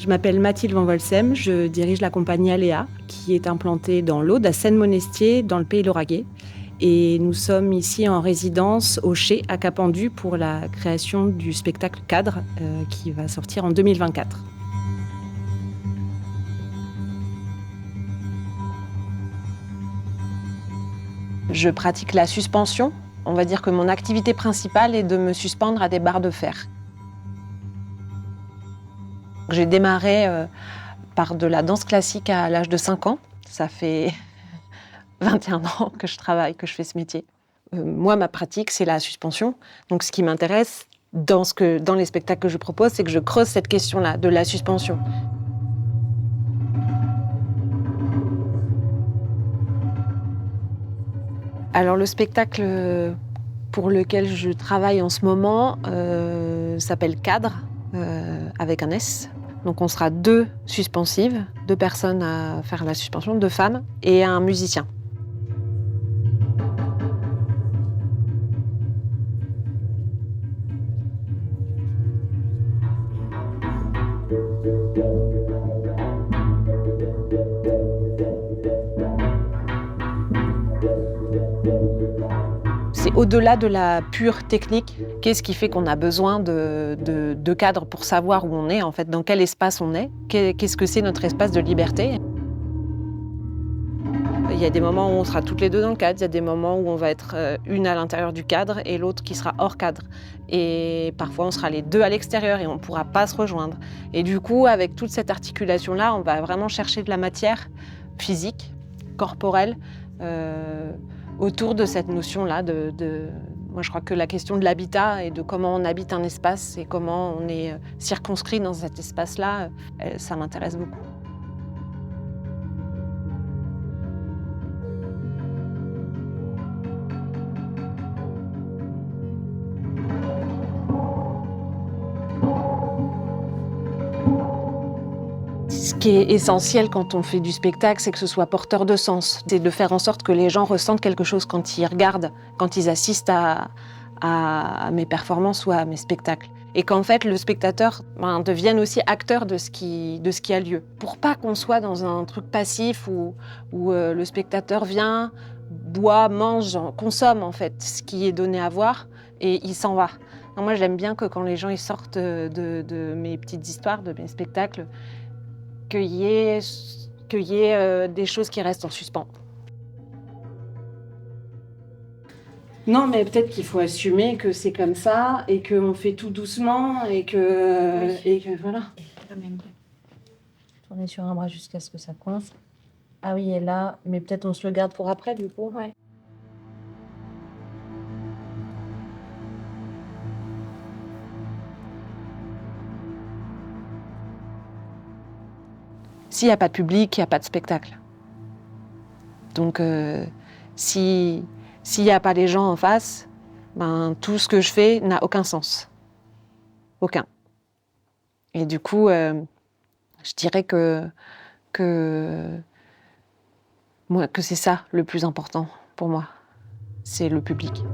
Je m'appelle Mathilde Van Volsem, je dirige la compagnie Aléa, qui est implantée dans l'Aude, à Seine-Monestier, dans le pays lauragais. Et nous sommes ici en résidence au Chez, à Capendu, pour la création du spectacle Cadre, qui va sortir en 2024. Je pratique la suspension. On va dire que mon activité principale est de me suspendre à des barres de fer. J'ai démarré par de la danse classique à l'âge de 5 ans. Ça fait 21 ans que je travaille, que je fais ce métier. Moi, ma pratique, c'est la suspension. Donc, ce qui m'intéresse dans les spectacles que je propose, c'est que je creuse cette question-là, de la suspension. Alors, le spectacle pour lequel je travaille en ce moment s'appelle Cadre, avec un S. Donc, on sera 2 suspensives, 2 personnes à faire la suspension, 2 femmes, et un musicien. C'est au-delà de la pure technique. Qu'est-ce qui fait qu'on a besoin de cadres pour savoir où on est, en fait, dans quel espace on est? Qu'est-ce que c'est notre espace de liberté? Il y a des moments où on sera toutes les 2 dans le cadre, il y a des moments où on va être une à l'intérieur du cadre et l'autre qui sera hors cadre. Et parfois, on sera les 2 à l'extérieur et on ne pourra pas se rejoindre. Et du coup, avec toute cette articulation-là, on va vraiment chercher de la matière physique, corporelle, autour de cette notion-là Moi, je crois que la question de l'habitat et de comment on habite un espace et comment on est circonscrit dans cet espace-là, ça m'intéresse beaucoup. Ce qui est essentiel quand on fait du spectacle, c'est que ce soit porteur de sens. C'est de faire en sorte que les gens ressentent quelque chose quand ils regardent, quand ils assistent à mes performances ou à mes spectacles. Et qu'en fait, le spectateur devienne aussi acteur de ce qui a lieu. Pour pas qu'on soit dans un truc passif où le spectateur vient, boit, mange, consomme en fait ce qui est donné à voir et il s'en va. Non, moi, j'aime bien que quand les gens ils sortent de mes petites histoires, de mes spectacles, qu'il y ait des choses qui restent en suspens. Non, mais peut-être qu'il faut assumer que c'est comme ça et qu'on fait tout doucement et que voilà. Tourner sur un bras jusqu'à ce que ça coince. Ah oui, et là, mais peut-être on se le garde pour après du coup. Ouais. S'il n'y a pas de public, il n'y a pas de spectacle. Donc, s'il n'y a pas les gens en face, tout ce que je fais n'a aucun sens. Aucun. Et du coup, je dirais que c'est ça le plus important pour moi. C'est le public.